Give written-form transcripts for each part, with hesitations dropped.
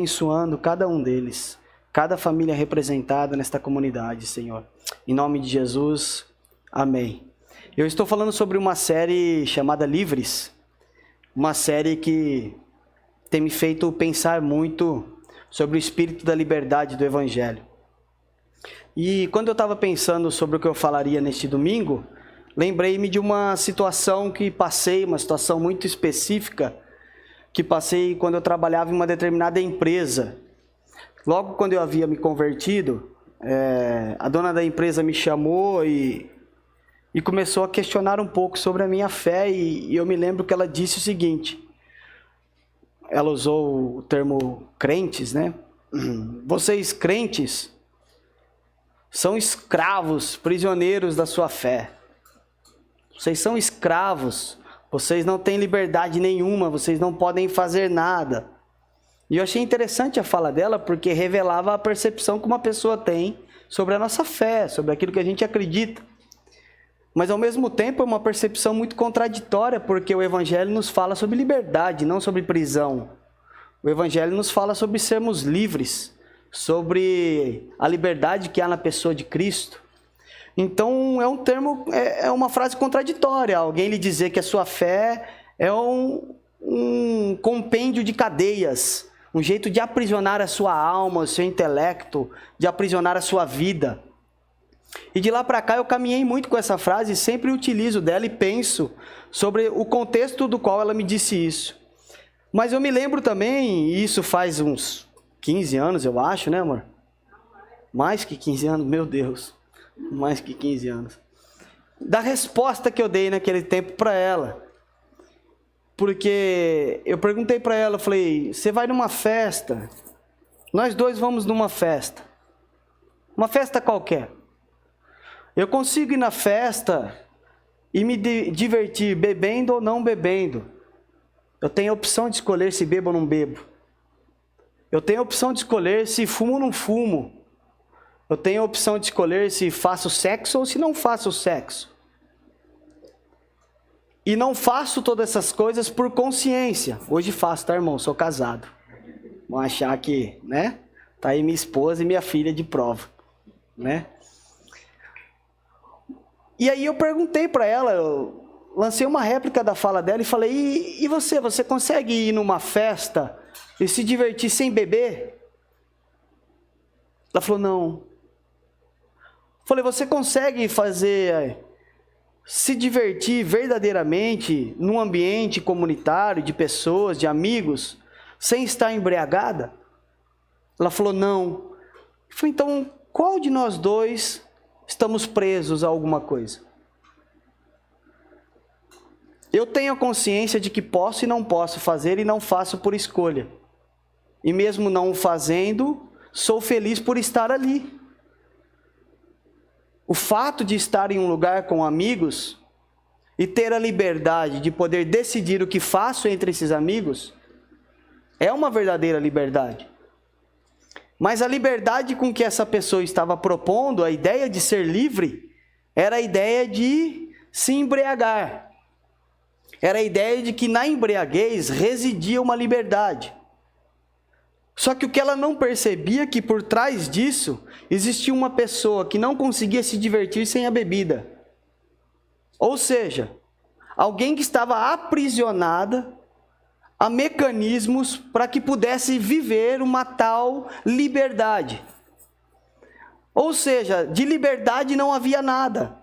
abençoando cada um deles, cada família representada nesta comunidade, Senhor. Em nome de Jesus, amém. Eu estou falando sobre uma série chamada Livres, uma série que tem me feito pensar muito sobre o espírito da liberdade do Evangelho. E quando eu estava pensando sobre o que eu falaria neste domingo, lembrei-me de uma situação que passei, uma situação muito específica, que passei quando eu trabalhava em uma determinada empresa. Logo quando eu havia me convertido, a dona da empresa me chamou e começou a questionar um pouco sobre a minha fé, e eu me lembro que ela disse o seguinte, ela usou o termo crentes, né? Vocês crentes são escravos, prisioneiros da sua fé. Vocês são escravos, vocês não têm liberdade nenhuma, vocês não podem fazer nada. E eu achei interessante a fala dela, porque revelava a percepção que uma pessoa tem sobre a nossa fé, sobre aquilo que a gente acredita. Mas ao mesmo tempo é uma percepção muito contraditória, porque o Evangelho nos fala sobre liberdade, não sobre prisão. O Evangelho nos fala sobre sermos livres, sobre a liberdade que há na pessoa de Cristo. Então é uma frase contraditória, alguém lhe dizer que a sua fé é um compêndio de cadeias, um jeito de aprisionar a sua alma, o seu intelecto, de aprisionar a sua vida. E de lá para cá eu caminhei muito com essa frase, sempre utilizo dela e penso sobre o contexto do qual ela me disse isso. Mas eu me lembro também, e isso faz uns 15 anos eu acho, né amor? Mais que 15 anos, meu Deus, mais que 15 anos. Da resposta que eu dei naquele tempo para ela. Porque eu perguntei para ela, eu falei, você vai numa festa? Nós dois vamos numa festa. Uma festa qualquer. Eu consigo ir na festa e me divertir bebendo ou não bebendo. Eu tenho a opção de escolher se bebo ou não bebo. Eu tenho a opção de escolher se fumo ou não fumo. Eu tenho a opção de escolher se faço sexo ou se não faço sexo. E não faço todas essas coisas por consciência. Hoje faço, tá, irmão? Sou casado. Vão achar que, né? Tá aí minha esposa e minha filha de prova, né? E aí eu perguntei para ela, eu lancei uma réplica da fala dela e falei, e você? Você consegue ir numa festa e se divertir sem beber? Ela falou, não. Falei, você consegue se divertir verdadeiramente num ambiente comunitário, de pessoas, de amigos, sem estar embriagada? Ela falou, não. Eu falei, então, qual de nós dois estamos presos a alguma coisa? Eu tenho a consciência de que posso e não posso fazer e não faço por escolha. E mesmo não o fazendo, sou feliz por estar ali. O fato de estar em um lugar com amigos e ter a liberdade de poder decidir o que faço entre esses amigos é uma verdadeira liberdade. Mas a liberdade com que essa pessoa estava propondo, a ideia de ser livre, era a ideia de se embriagar. Era a ideia de que na embriaguez residia uma liberdade. Só que o que ela não percebia é que por trás disso existia uma pessoa que não conseguia se divertir sem a bebida. Ou seja, alguém que estava aprisionada a mecanismos para que pudesse viver uma tal liberdade. Ou seja, de liberdade não havia nada.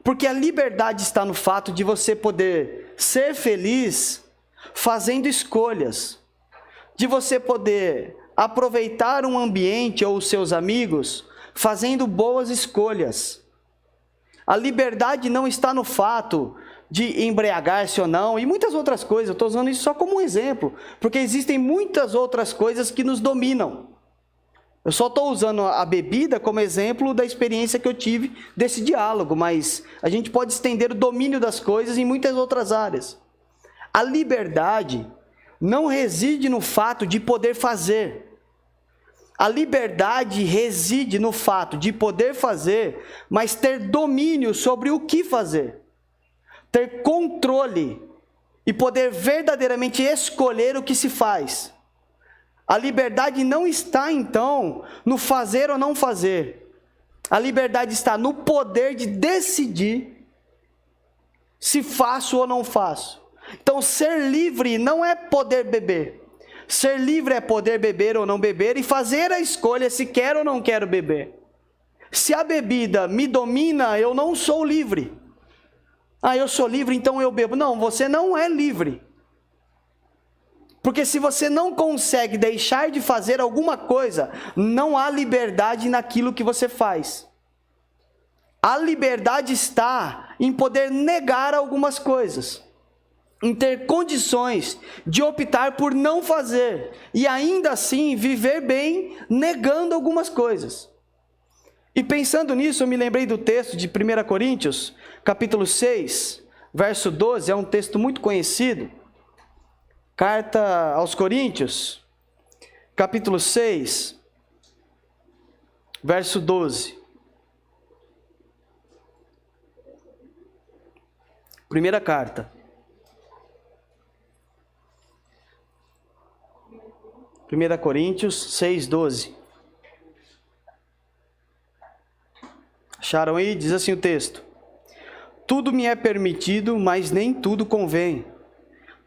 Porque a liberdade está no fato de você poder ser feliz fazendo escolhas. De você poder aproveitar um ambiente ou os seus amigos fazendo boas escolhas. A liberdade não está no fato de embriagar-se ou não, e muitas outras coisas. Eu estou usando isso só como um exemplo, porque existem muitas outras coisas que nos dominam. Eu só estou usando a bebida como exemplo da experiência que eu tive desse diálogo, mas a gente pode estender o domínio das coisas em muitas outras áreas. A liberdade não reside no fato de poder fazer. A liberdade reside no fato de poder fazer, mas ter domínio sobre o que fazer. Ter controle e poder verdadeiramente escolher o que se faz. A liberdade não está, então, no fazer ou não fazer. A liberdade está no poder de decidir se faço ou não faço. Então, ser livre não é poder beber. Ser livre é poder beber ou não beber e fazer a escolha se quero ou não quero beber. Se a bebida me domina, eu não sou livre. Ah, eu sou livre, então eu bebo. Não, você não é livre. Porque se você não consegue deixar de fazer alguma coisa, não há liberdade naquilo que você faz. A liberdade está em poder negar algumas coisas, em ter condições de optar por não fazer, e ainda assim viver bem negando algumas coisas. E pensando nisso, eu me lembrei do texto de 1 Coríntios, capítulo 6, verso 12, é um texto muito conhecido. Carta aos Coríntios, capítulo 6, verso 12. Primeira carta. 1 Coríntios 6, 12. Acharam aí? Diz assim o texto: tudo me é permitido, mas nem tudo convém.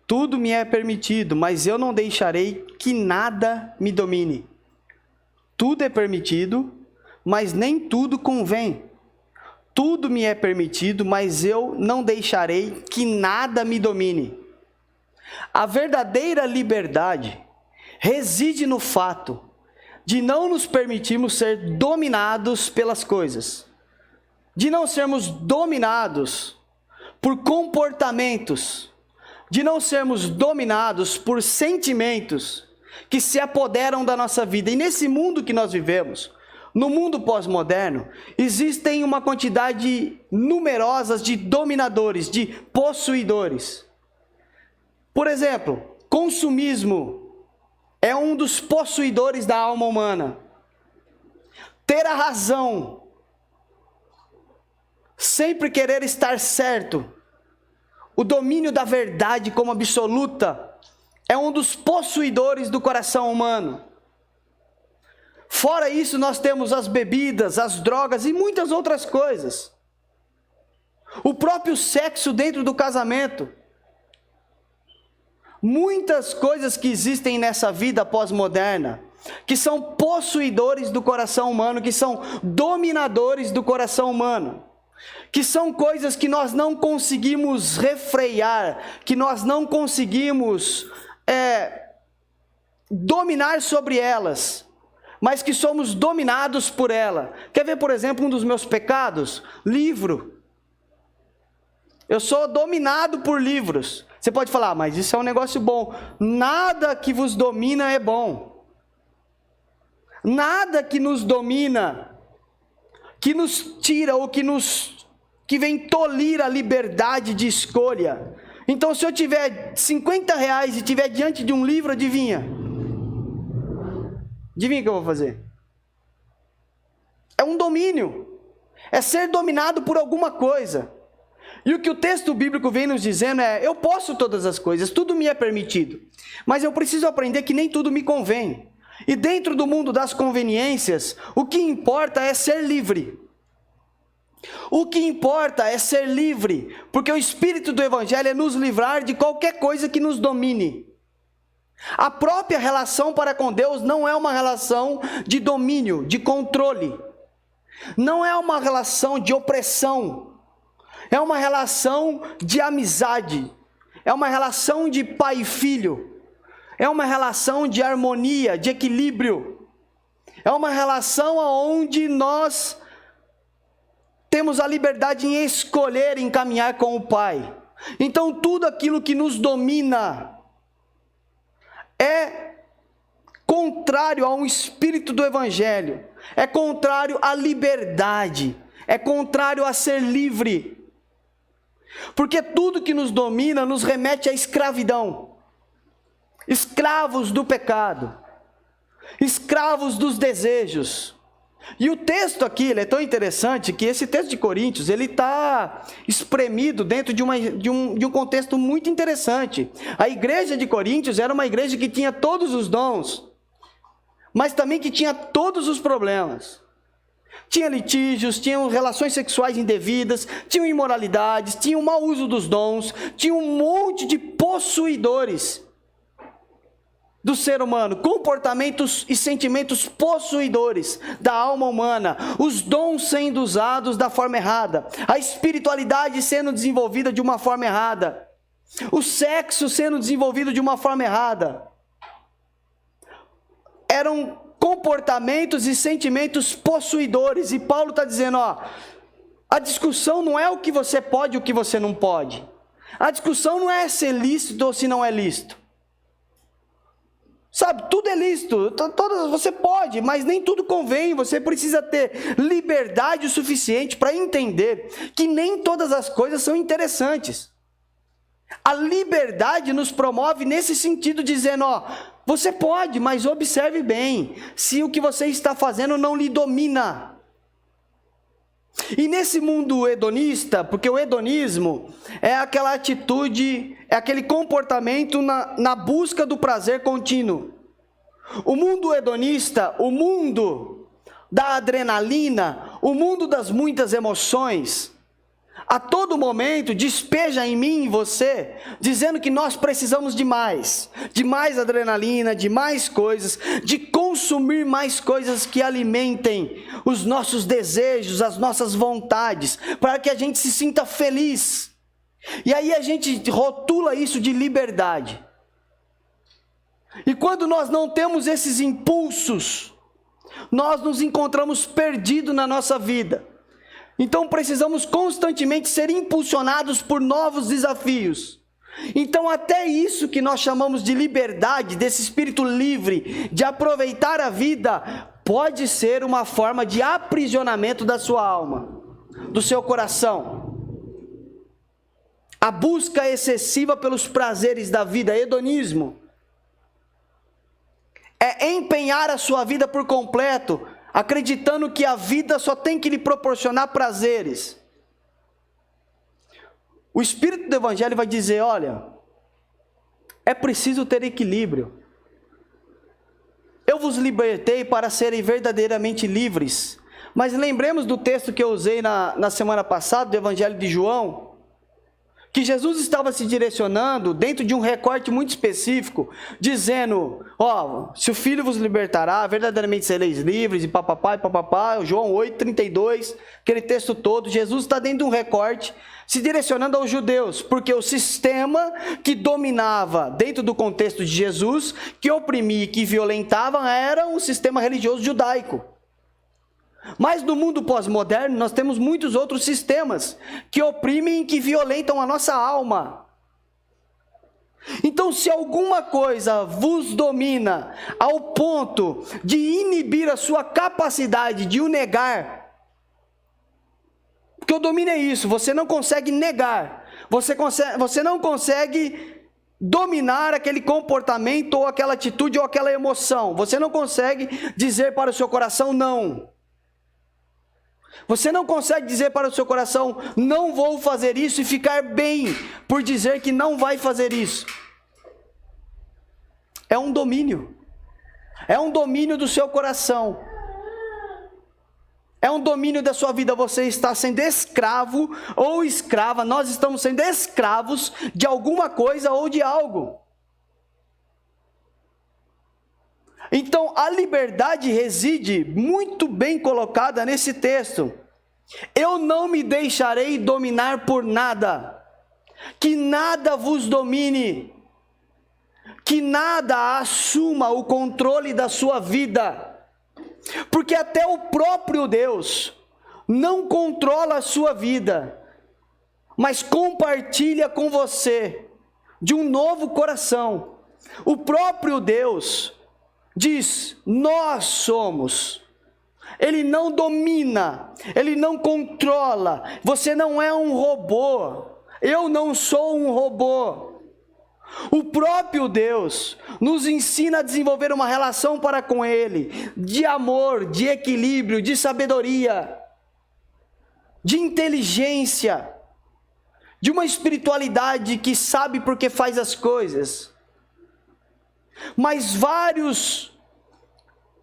Tudo me é permitido, mas eu não deixarei que nada me domine. Tudo é permitido, mas nem tudo convém. Tudo me é permitido, mas eu não deixarei que nada me domine. A verdadeira liberdade reside no fato de não nos permitirmos ser dominados pelas coisas, de não sermos dominados por comportamentos, de não sermos dominados por sentimentos que se apoderam da nossa vida. E nesse mundo que nós vivemos, no mundo pós-moderno, existem uma quantidade numerosa de dominadores, de possuidores. Por exemplo, consumismo é um dos possuidores da alma humana. Ter a razão, sempre querer estar certo, o domínio da verdade como absoluta, é um dos possuidores do coração humano. Fora isso, nós temos as bebidas, as drogas e muitas outras coisas. O próprio sexo dentro do casamento. Muitas coisas que existem nessa vida pós-moderna, que são possuidores do coração humano, que são dominadores do coração humano, que são coisas que nós não conseguimos refrear, que nós não conseguimos dominar sobre elas, mas que somos dominados por ela. Quer ver, por exemplo, um dos meus pecados? Livro. Eu sou dominado por livros. Você pode falar, mas isso é um negócio bom. Nada que vos domina é bom. Nada que nos domina, que nos tira ou que vem tolir a liberdade de escolha. Então, se eu tiver 50 reais e estiver diante de um livro, adivinha? Adivinha o que eu vou fazer? É um domínio. É ser dominado por alguma coisa. E o que o texto bíblico vem nos dizendo é: eu posso todas as coisas, tudo me é permitido, mas eu preciso aprender que nem tudo me convém. E dentro do mundo das conveniências, o que importa é ser livre. O que importa é ser livre, porque o espírito do evangelho é nos livrar de qualquer coisa que nos domine. A própria relação para com Deus não é uma relação de domínio, de controle. Não é uma relação de opressão. É uma relação de amizade. É uma relação de pai e filho. É uma relação de harmonia, de equilíbrio. É uma relação onde nós temos a liberdade em escolher, em caminhar com o Pai. Então, tudo aquilo que nos domina é contrário a um espírito do Evangelho, é contrário à liberdade, é contrário a ser livre. Porque tudo que nos domina nos remete à escravidão. Escravos do pecado, escravos dos desejos. E o texto aqui, ele é tão interessante que esse texto de Coríntios, ele está espremido dentro de um contexto muito interessante. A igreja de Coríntios era uma igreja que tinha todos os dons, mas também que tinha todos os problemas. Tinha litígios, tinham relações sexuais indevidas, tinham imoralidades, tinha o mau uso dos dons, tinha um monte de possuidores do ser humano, comportamentos e sentimentos possuidores da alma humana, os dons sendo usados da forma errada, a espiritualidade sendo desenvolvida de uma forma errada, o sexo sendo desenvolvido de uma forma errada. Eram comportamentos e sentimentos possuidores, e Paulo está dizendo, a discussão não é o que você pode e o que você não pode, a discussão não é se é lícito ou se não é lícito. Sabe, tudo é lícito, você pode, mas nem tudo convém. Você precisa ter liberdade o suficiente para entender que nem todas as coisas são interessantes. A liberdade nos promove nesse sentido, dizendo, você pode, mas observe bem, se o que você está fazendo não lhe domina. E nesse mundo hedonista, porque o hedonismo é aquela atitude, é aquele comportamento na busca do prazer contínuo. O mundo hedonista, o mundo da adrenalina, o mundo das muitas emoções, a todo momento despeja em mim e em você, dizendo que nós precisamos de mais adrenalina, de mais coisas, de consumir mais coisas que alimentem os nossos desejos, as nossas vontades, para que a gente se sinta feliz. E aí a gente rotula isso de liberdade. E quando nós não temos esses impulsos, nós nos encontramos perdidos na nossa vida. Então precisamos constantemente ser impulsionados por novos desafios. Então até isso que nós chamamos de liberdade, desse espírito livre, de aproveitar a vida, pode ser uma forma de aprisionamento da sua alma, do seu coração. A busca excessiva pelos prazeres da vida, hedonismo, é empenhar a sua vida por completo, acreditando que a vida só tem que lhe proporcionar prazeres. O Espírito do Evangelho vai dizer, olha, é preciso ter equilíbrio. Eu vos libertei para serem verdadeiramente livres. Mas lembremos do texto que eu usei na semana passada, do Evangelho de João, que Jesus estava se direcionando dentro de um recorte muito específico, dizendo, se o Filho vos libertará, verdadeiramente sereis livres, e papapá, João 8:32, aquele texto todo. Jesus está dentro de um recorte, se direcionando aos judeus, porque o sistema que dominava dentro do contexto de Jesus, que oprimia e que violentava, era o sistema religioso judaico. Mas no mundo pós-moderno nós temos muitos outros sistemas que oprimem e que violentam a nossa alma. Então, se alguma coisa vos domina ao ponto de inibir a sua capacidade de o negar, porque o domínio é isso, você não consegue negar, você não consegue dominar aquele comportamento ou aquela atitude ou aquela emoção, você não consegue dizer para o seu coração não. Você não consegue dizer para o seu coração, não vou fazer isso, e ficar bem por dizer que não vai fazer isso. É um domínio do seu coração, é um domínio da sua vida. Você está sendo escravo ou escrava, nós estamos sendo escravos de alguma coisa ou de algo. Então, a liberdade reside muito bem colocada nesse texto. Eu não me deixarei dominar por nada, que nada vos domine, que nada assuma o controle da sua vida, porque até o próprio Deus não controla a sua vida, mas compartilha com você de um novo coração. O próprio Deus diz, nós somos. Ele não domina, ele não controla. Você não é um robô. Eu não sou um robô. O próprio Deus nos ensina a desenvolver uma relação para com Ele, de amor, de equilíbrio, de sabedoria, de inteligência, de uma espiritualidade que sabe por que faz as coisas. Mas vários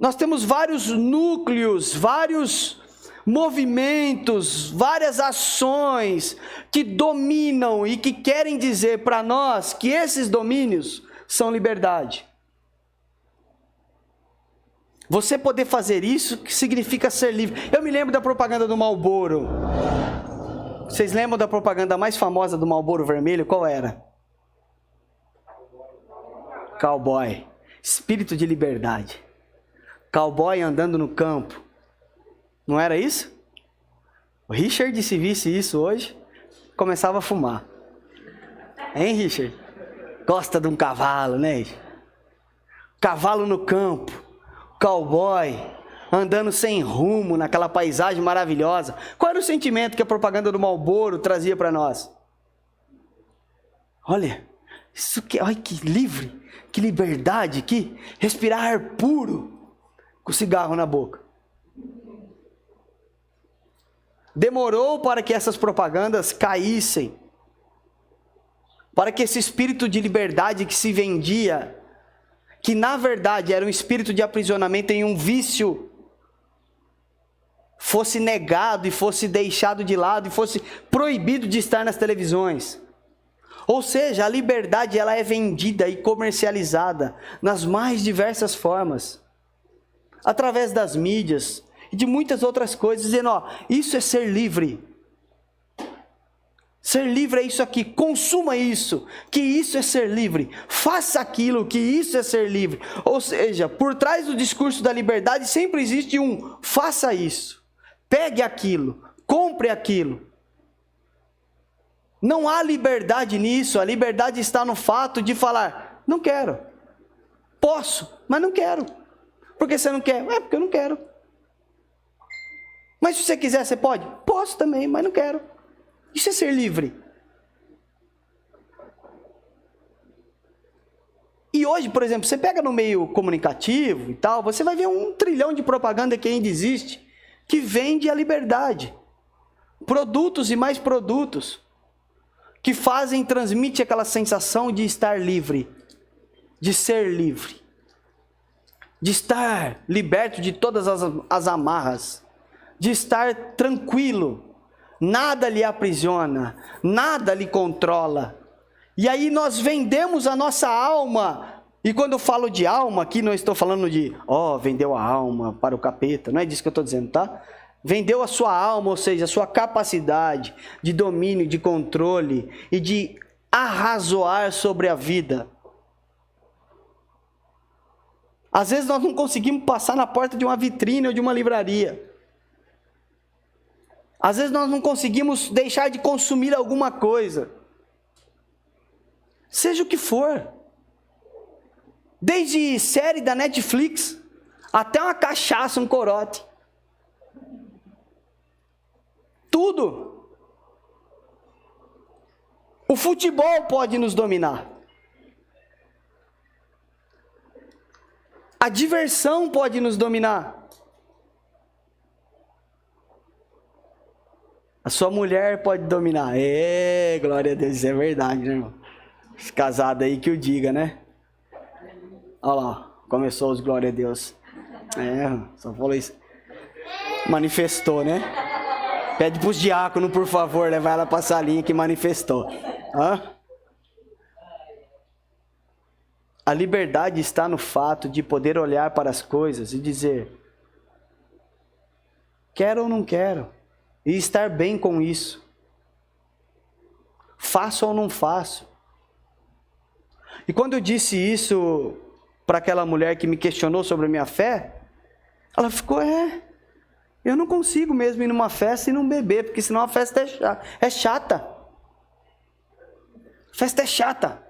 Nós temos vários núcleos, vários movimentos, várias ações que dominam e que querem dizer para nós que esses domínios são liberdade. Você poder fazer isso que significa ser livre. Eu me lembro da propaganda do Marlboro. Vocês lembram da propaganda mais famosa do Marlboro Vermelho? Qual era? Cowboy. Espírito de liberdade. Cowboy andando no campo. Não era isso? O Richard, se visse isso hoje, começava a fumar. Hein, Richard? Gosta de um cavalo, né? Cavalo no campo. Cowboy, andando sem rumo naquela paisagem maravilhosa. Qual era o sentimento que a propaganda do Marlboro trazia para nós? Olha, olha que livre, que liberdade, que respirar ar puro com cigarro na boca. Demorou para que essas propagandas caíssem, para que esse espírito de liberdade que se vendia, que na verdade era um espírito de aprisionamento em um vício, fosse negado e fosse deixado de lado e fosse proibido de estar nas televisões. Ou seja, a liberdade ela é vendida e comercializada nas mais diversas formas, através das mídias e de muitas outras coisas, dizendo, ó, isso é ser livre. Ser livre é isso aqui, consuma isso, que isso é ser livre. Faça aquilo, que isso é ser livre. Ou seja, por trás do discurso da liberdade sempre existe um faça isso, pegue aquilo, compre aquilo. Não há liberdade nisso, a liberdade está no fato de falar, não quero. Posso, mas não quero. Por que você não quer? É porque eu não quero. Mas se você quiser, você pode? Posso também, mas não quero. Isso é ser livre. E hoje, por exemplo, você pega no meio comunicativo e tal, você vai ver 1 trilhão de propaganda que ainda existe, que vende a liberdade. Produtos e mais produtos, que fazem, transmite aquela sensação de estar livre, de ser livre, de estar liberto de todas as amarras, de estar tranquilo. Nada lhe aprisiona, nada lhe controla. E aí nós vendemos a nossa alma. E quando eu falo de alma, aqui não estou falando de, vendeu a alma para o capeta. Não é disso que eu estou dizendo, tá? Vendeu a sua alma, ou seja, a sua capacidade de domínio, de controle e de arrazoar sobre a vida. Às vezes nós não conseguimos passar na porta de uma vitrine ou de uma livraria. Às vezes nós não conseguimos deixar de consumir alguma coisa. Seja o que for. Desde série da Netflix, até uma cachaça, um corote. Tudo. O futebol pode nos dominar. A diversão pode nos dominar. A sua mulher pode dominar. Glória a Deus, isso é verdade, né, irmão? Os casados aí que o diga, né? Olha lá, começou os glória a Deus. Só falou isso. Manifestou, né? Pede pros diáconos, por favor, levar ela pra salinha que manifestou. A liberdade está no fato de poder olhar para as coisas e dizer, quero ou não quero? E estar bem com isso. Faço ou não faço? E quando eu disse isso para aquela mulher que me questionou sobre a minha fé, ela ficou, eu não consigo mesmo ir numa festa e não beber, porque senão a festa é chata. A festa é chata.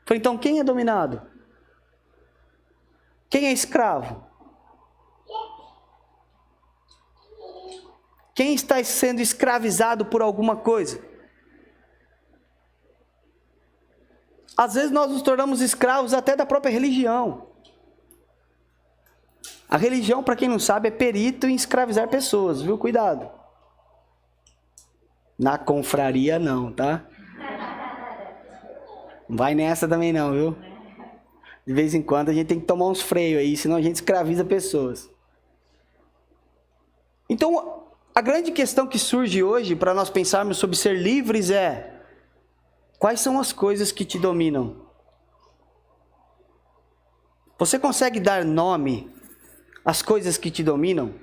Falei, então quem é dominado? Quem é escravo? Quem está sendo escravizado por alguma coisa? Às vezes nós nos tornamos escravos até da própria religião. A religião, para quem não sabe, é perito em escravizar pessoas, viu? Cuidado. Na confraria não, tá? Não vai nessa também não, viu? De vez em quando a gente tem que tomar uns freios aí, senão a gente escraviza pessoas. Então, a grande questão que surge hoje para nós pensarmos sobre ser livres é: quais são as coisas que te dominam? Você consegue dar nome às coisas que te dominam?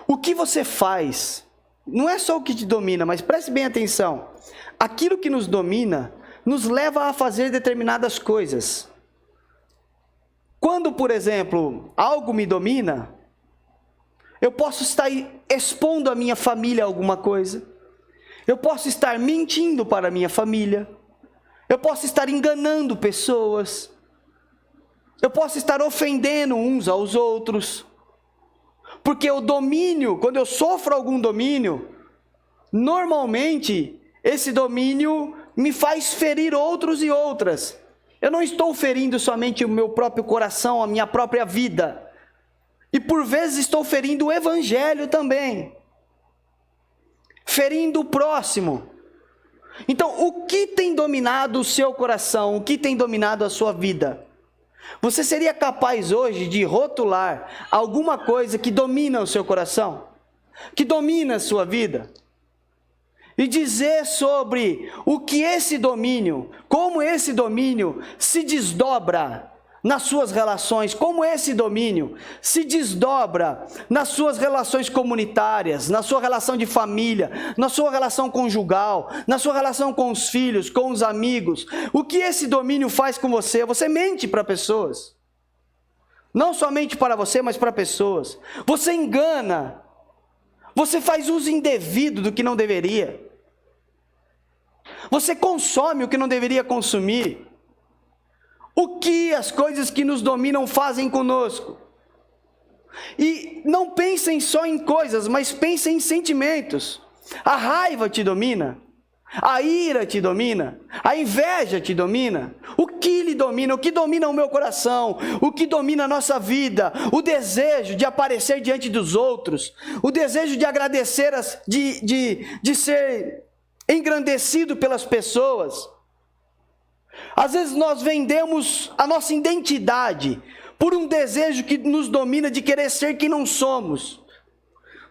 O que você faz não é só o que te domina, mas preste bem atenção. Aquilo que nos domina nos leva a fazer determinadas coisas. Quando, por exemplo, algo me domina, eu posso estar expondo a minha família a alguma coisa. Eu posso estar mentindo para a minha família. Eu posso estar enganando pessoas. Eu posso estar ofendendo uns aos outros. Porque o domínio, quando eu sofro algum domínio, normalmente esse domínio me faz ferir outros e outras. Eu não estou ferindo somente o meu próprio coração, a minha própria vida. E por vezes estou ferindo o evangelho também. Ferindo o próximo. Então, o que tem dominado o seu coração? O que tem dominado a sua vida? Você seria capaz hoje de rotular alguma coisa que domina o seu coração? Que domina a sua vida? E dizer sobre o que esse domínio, como esse domínio se desdobra nas suas relações, como esse domínio se desdobra nas suas relações comunitárias, na sua relação de família, na sua relação conjugal, na sua relação com os filhos, com os amigos. O que esse domínio faz com você? Você mente para pessoas. Não somente para você, mas para pessoas. Você engana. Você faz uso indevido do que não deveria. Você consome o que não deveria consumir. O que as coisas que nos dominam fazem conosco? E não pensem só em coisas, mas pensem em sentimentos. A raiva te domina, a ira te domina, a inveja te domina. O que lhe domina? O que domina o meu coração? O que domina a nossa vida? O desejo de aparecer diante dos outros, o desejo de agradecer, de ser engrandecido pelas pessoas. Às vezes nós vendemos a nossa identidade por um desejo que nos domina de querer ser quem não somos.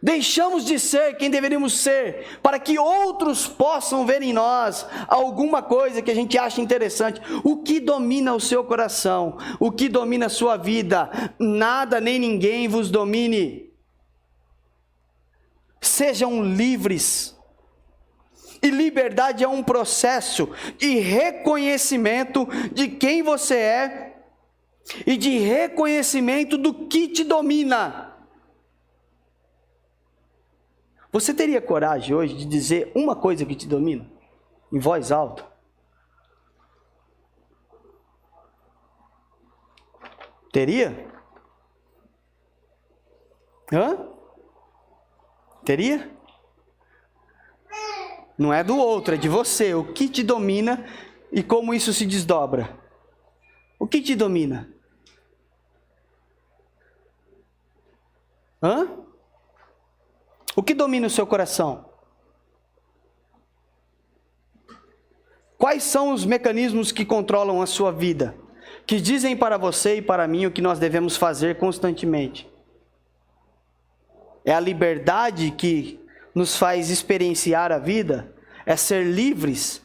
Deixamos de ser quem deveríamos ser, para que outros possam ver em nós alguma coisa que a gente acha interessante. O que domina o seu coração? O que domina a sua vida? Nada nem ninguém vos domine. Sejam livres. E liberdade é um processo de reconhecimento de quem você é e de reconhecimento do que te domina. Você teria coragem hoje de dizer uma coisa que te domina? Em voz alta? Teria? Teria? Não é do outro, é de você. O que te domina e como isso se desdobra? O que te domina? O que domina o seu coração? Quais são os mecanismos que controlam a sua vida? Que dizem para você e para mim o que nós devemos fazer constantemente? É a liberdade que nos faz experienciar a vida? É ser livres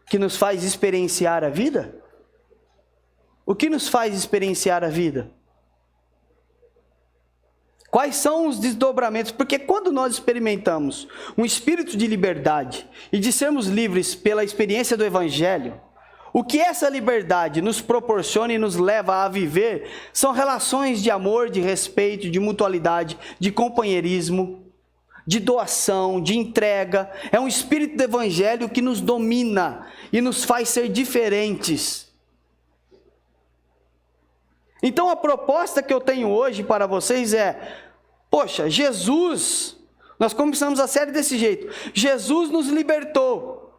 que nos faz experienciar a vida? O que nos faz experienciar a vida? Quais são os desdobramentos? Porque quando nós experimentamos um espírito de liberdade e de sermos livres pela experiência do Evangelho, o que essa liberdade nos proporciona e nos leva a viver são relações de amor, de respeito, de mutualidade, de companheirismo, de doação, de entrega. É um espírito do Evangelho que nos domina e nos faz ser diferentes. Então a proposta que eu tenho hoje para vocês é: poxa, Jesus, nós começamos a série desse jeito, Jesus nos libertou,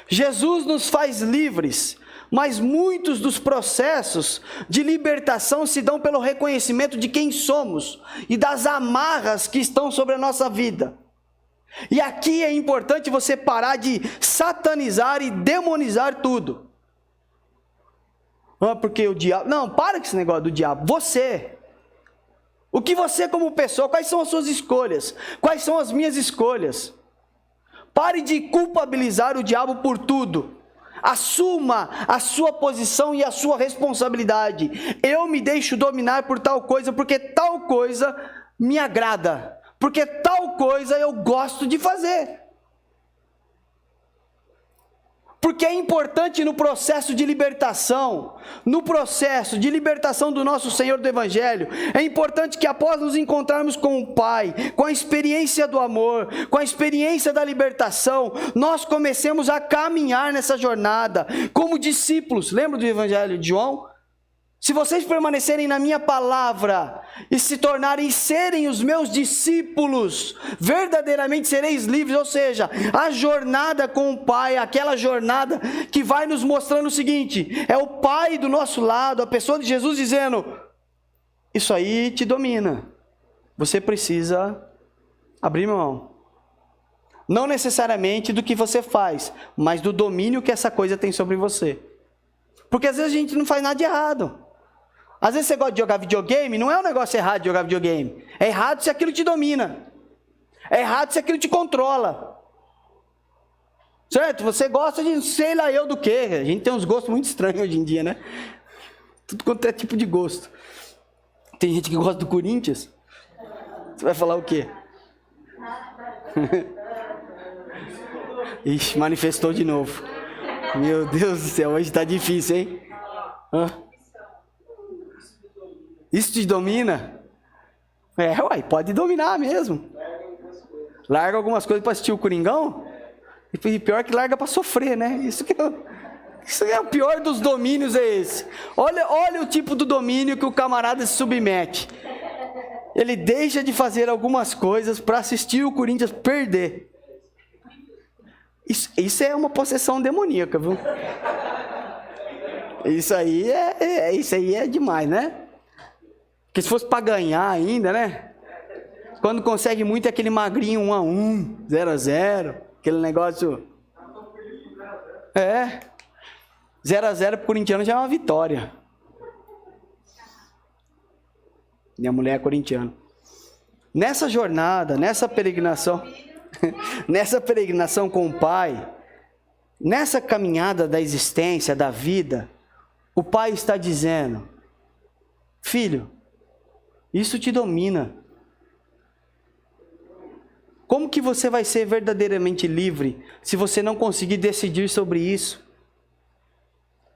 Jesus nos faz livres, mas muitos dos processos de libertação se dão pelo reconhecimento de quem somos e das amarras que estão sobre a nossa vida. E aqui é importante você parar de satanizar e demonizar tudo. Porque o diabo... Não, para com esse negócio do diabo. Você. O que você como pessoa, quais são as suas escolhas? Quais são as minhas escolhas? Pare de culpabilizar o diabo por tudo. Assuma a sua posição e a sua responsabilidade. Eu me deixo dominar por tal coisa, porque tal coisa me agrada. Porque tal coisa eu gosto de fazer. Porque é importante no processo de libertação do nosso Senhor do Evangelho, é importante que após nos encontrarmos com o Pai, com a experiência do amor, com a experiência da libertação, nós comecemos a caminhar nessa jornada como discípulos. Lembra do Evangelho de João? Se vocês permanecerem na minha palavra e se tornarem serem os meus discípulos, verdadeiramente sereis livres. Ou seja, a jornada com o Pai, aquela jornada que vai nos mostrando o seguinte: é o Pai do nosso lado, a pessoa de Jesus dizendo: isso aí te domina, você precisa abrir mão. Não necessariamente do que você faz, mas do domínio que essa coisa tem sobre você. Porque às vezes a gente não faz nada de errado. Às vezes você gosta de jogar videogame, não é um negócio errado de jogar videogame. É errado se aquilo te domina. É errado se aquilo te controla. Certo? Você gosta de sei lá eu do que. A gente tem uns gostos muito estranhos hoje em dia, né? Tudo quanto é tipo de gosto. Tem gente que gosta do Corinthians. Você vai falar o quê? Ixi, manifestou de novo. Meu Deus do céu, hoje tá difícil, hein? Isso te domina? Pode dominar mesmo. Larga algumas coisas para assistir o Coringão. E pior que larga para sofrer, né? Isso é o pior dos domínios, é esse. Olha o tipo do domínio que o camarada se submete. Ele deixa de fazer algumas coisas para assistir o Corinthians perder. Isso é uma possessão demoníaca, viu? Isso aí é demais, né? Porque se fosse para ganhar ainda, né? Quando consegue muito é aquele magrinho 1-1, 0-0, aquele negócio... 0-0 pro corintiano já é uma vitória. Minha mulher é corintiana. Nessa jornada, nessa peregrinação com o Pai, nessa caminhada da existência, da vida, o Pai está dizendo: filho, isso te domina. Como que você vai ser verdadeiramente livre se você não conseguir decidir sobre isso?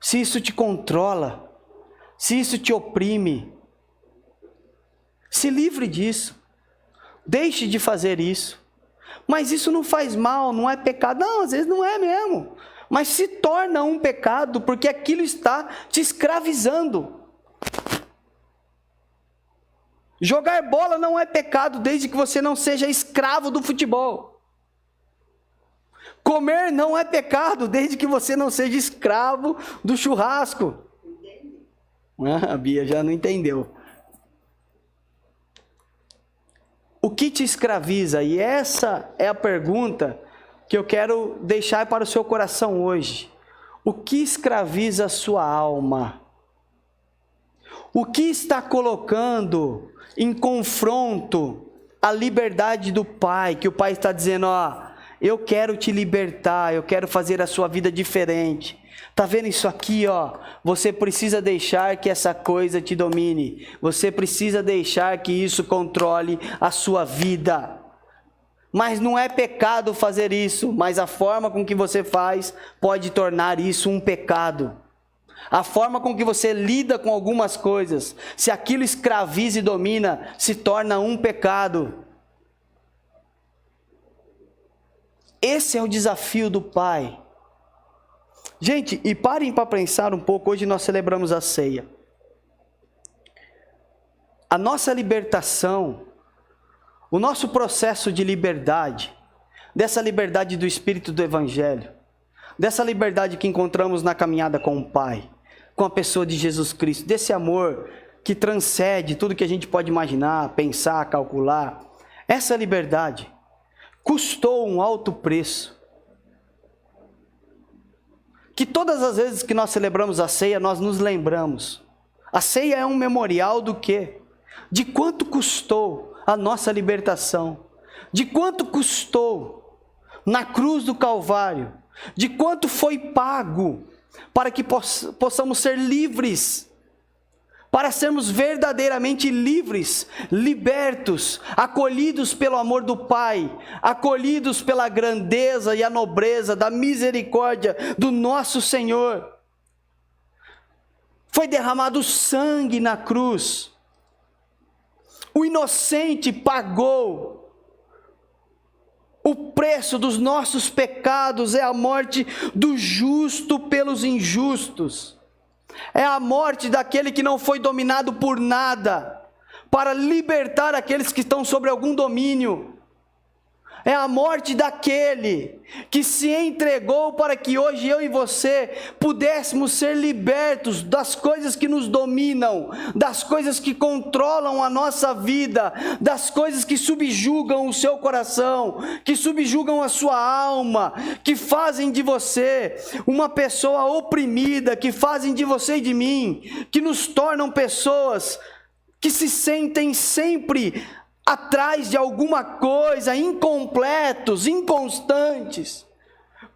Se isso te controla, se isso te oprime, se livre disso. Deixe de fazer isso. Mas isso não faz mal, não é pecado. Não, às vezes não é mesmo. Mas se torna um pecado porque aquilo está te escravizando. Jogar bola não é pecado desde que você não seja escravo do futebol. Comer não é pecado desde que você não seja escravo do churrasco. A Bia já não entendeu. O que te escraviza? E essa é a pergunta que eu quero deixar para o seu coração hoje. O que escraviza a sua alma? O que está colocando em confronto a liberdade do Pai? Que o Pai está dizendo: eu quero te libertar, eu quero fazer a sua vida diferente. Tá vendo isso aqui, Você precisa deixar que essa coisa te domine. Você precisa deixar que isso controle a sua vida. Mas não é pecado fazer isso, mas a forma com que você faz pode tornar isso um pecado. A forma com que você lida com algumas coisas, se aquilo escraviza e domina, se torna um pecado. Esse é o desafio do Pai. Gente, e parem para pensar um pouco, hoje nós celebramos a ceia. A nossa libertação, o nosso processo de liberdade, dessa liberdade do Espírito do Evangelho, dessa liberdade que encontramos na caminhada com o Pai, com a pessoa de Jesus Cristo, desse amor que transcende tudo que a gente pode imaginar, pensar, calcular, essa liberdade custou um alto preço. que todas as vezes que nós celebramos a ceia, nós nos lembramos. A ceia é um memorial do quê? De quanto custou a nossa libertação, de quanto custou na cruz do Calvário, de quanto foi pago para que possamos ser livres, para sermos verdadeiramente livres, libertos, acolhidos pelo amor do Pai, acolhidos pela grandeza e a nobreza da misericórdia do nosso Senhor. Foi derramado sangue na cruz. O inocente pagou. O preço dos nossos pecados é a morte do justo pelos injustos. É a morte daquele que não foi dominado por nada, para libertar aqueles que estão sobre algum domínio. É a morte daquele que se entregou para que hoje eu e você pudéssemos ser libertos das coisas que nos dominam, das coisas que controlam a nossa vida, das coisas que subjugam o seu coração, que subjugam a sua alma, que fazem de você uma pessoa oprimida, que fazem de você e de mim, que nos tornam pessoas que se sentem sempre atrás de alguma coisa, incompletos, inconstantes.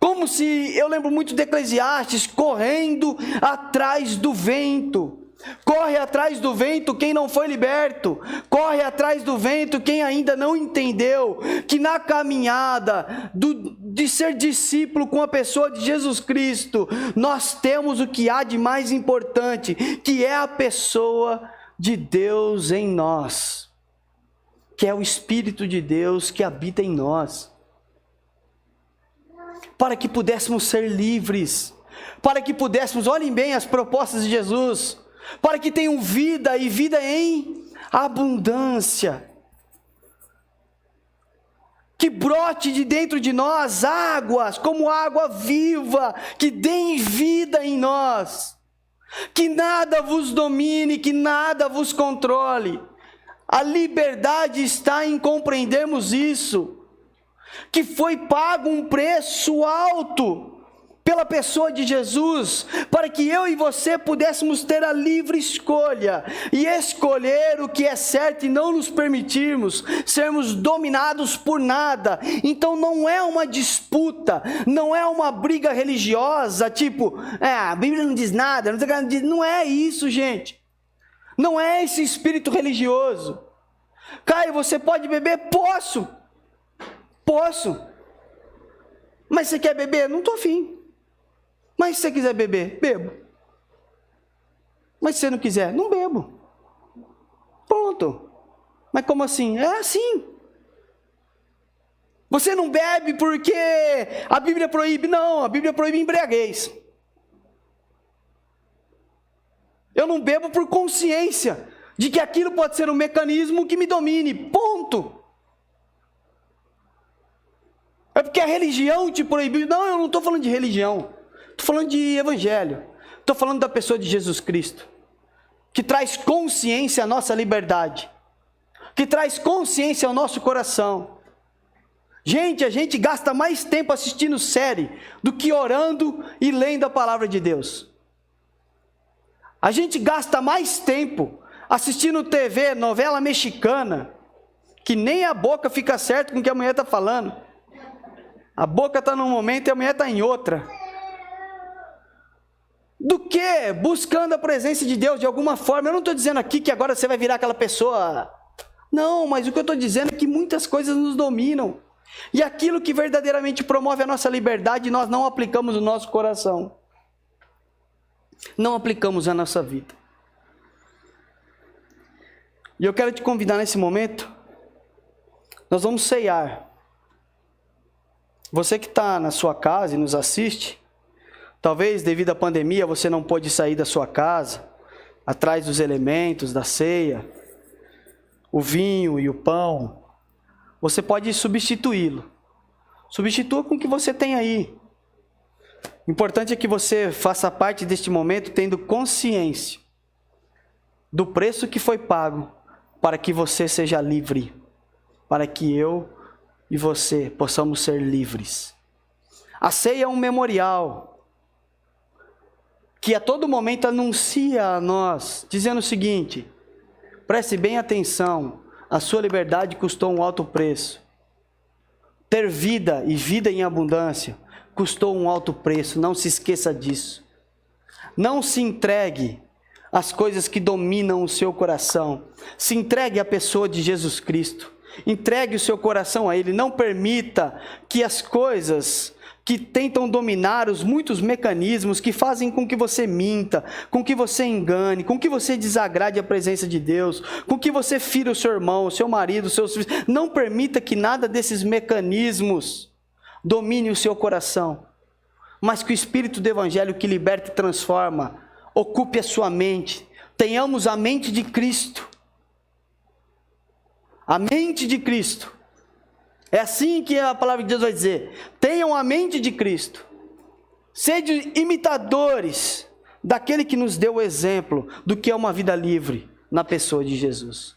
Como se, eu lembro muito de Eclesiastes, correndo atrás do vento. Corre atrás do vento quem não foi liberto. Corre atrás do vento quem ainda não entendeu que na caminhada de ser discípulo com a pessoa de Jesus Cristo, nós temos o que há de mais importante, que é a pessoa de Deus em nós, que é o Espírito de Deus que habita em nós, para que pudéssemos ser livres, para que pudéssemos, olhem bem as propostas de Jesus, para que tenham vida e vida em abundância, que brote de dentro de nós águas, como água viva, que deem vida em nós, que nada vos domine, que nada vos controle. A liberdade está em compreendermos isso, que foi pago um preço alto pela pessoa de Jesus, para que eu e você pudéssemos ter a livre escolha, e escolher o que é certo e não nos permitirmos sermos dominados por nada. Então não é uma disputa, não é uma briga religiosa, tipo, a Bíblia não diz nada, não é isso, gente. Não é esse espírito religioso. Caio, você pode beber? Posso. Mas você quer beber? Não estou afim. Mas se você quiser beber, bebo. Mas se você não quiser, não bebo. Pronto. Mas como assim? É assim. Você não bebe porque a Bíblia proíbe? Não, a Bíblia proíbe embriaguez. Eu não bebo por consciência de que aquilo pode ser um mecanismo que me domine. Ponto. É porque a religião te proibiu. Não, eu não estou falando de religião. Estou falando de evangelho. Estou falando da pessoa de Jesus Cristo, que traz consciência à nossa liberdade, que traz consciência ao nosso coração. Gente, a gente gasta mais tempo assistindo série do que orando e lendo a palavra de Deus. A gente gasta mais tempo assistindo TV, novela mexicana, que nem a boca fica certo com o que a mulher está falando. A boca está num momento e a mulher está em outra. Do que buscando a presença de Deus de alguma forma. Eu não estou dizendo aqui que agora você vai virar aquela pessoa. Não, mas o que eu estou dizendo é que muitas coisas nos dominam. E aquilo que verdadeiramente promove a nossa liberdade, nós não aplicamos no nosso coração. Não aplicamos na nossa vida. E eu quero te convidar nesse momento, nós vamos ceiar. Você que está na sua casa e nos assiste, talvez devido à pandemia você não pôde sair da sua casa, atrás dos elementos da ceia, o vinho e o pão, você pode substituí-lo. Substitua com o que você tem aí. O importante é que você faça parte deste momento tendo consciência do preço que foi pago para que você seja livre, para que eu e você possamos ser livres. A ceia é um memorial. que a todo momento anuncia a nós, dizendo o seguinte: preste bem atenção, a sua liberdade custou um alto preço. Ter vida e vida em abundância custou um alto preço, não se esqueça disso. Não se entregue às coisas que dominam o seu coração. Se entregue à pessoa de Jesus Cristo. Entregue o seu coração a Ele. Não permita que as coisas que tentam dominar, os muitos mecanismos que fazem com que você minta, com que você engane, com que você desagrade a presença de Deus, com que você fira o seu irmão, o seu marido, os seus filhos. Não permita que nada desses mecanismos domine o seu coração, mas que o Espírito do Evangelho que liberta e transforma ocupe a sua mente. Tenhamos a mente de Cristo. A mente de Cristo. É assim que a palavra de Deus vai dizer: tenham a mente de Cristo. Sede imitadores daquele que nos deu o exemplo do que é uma vida livre na pessoa de Jesus.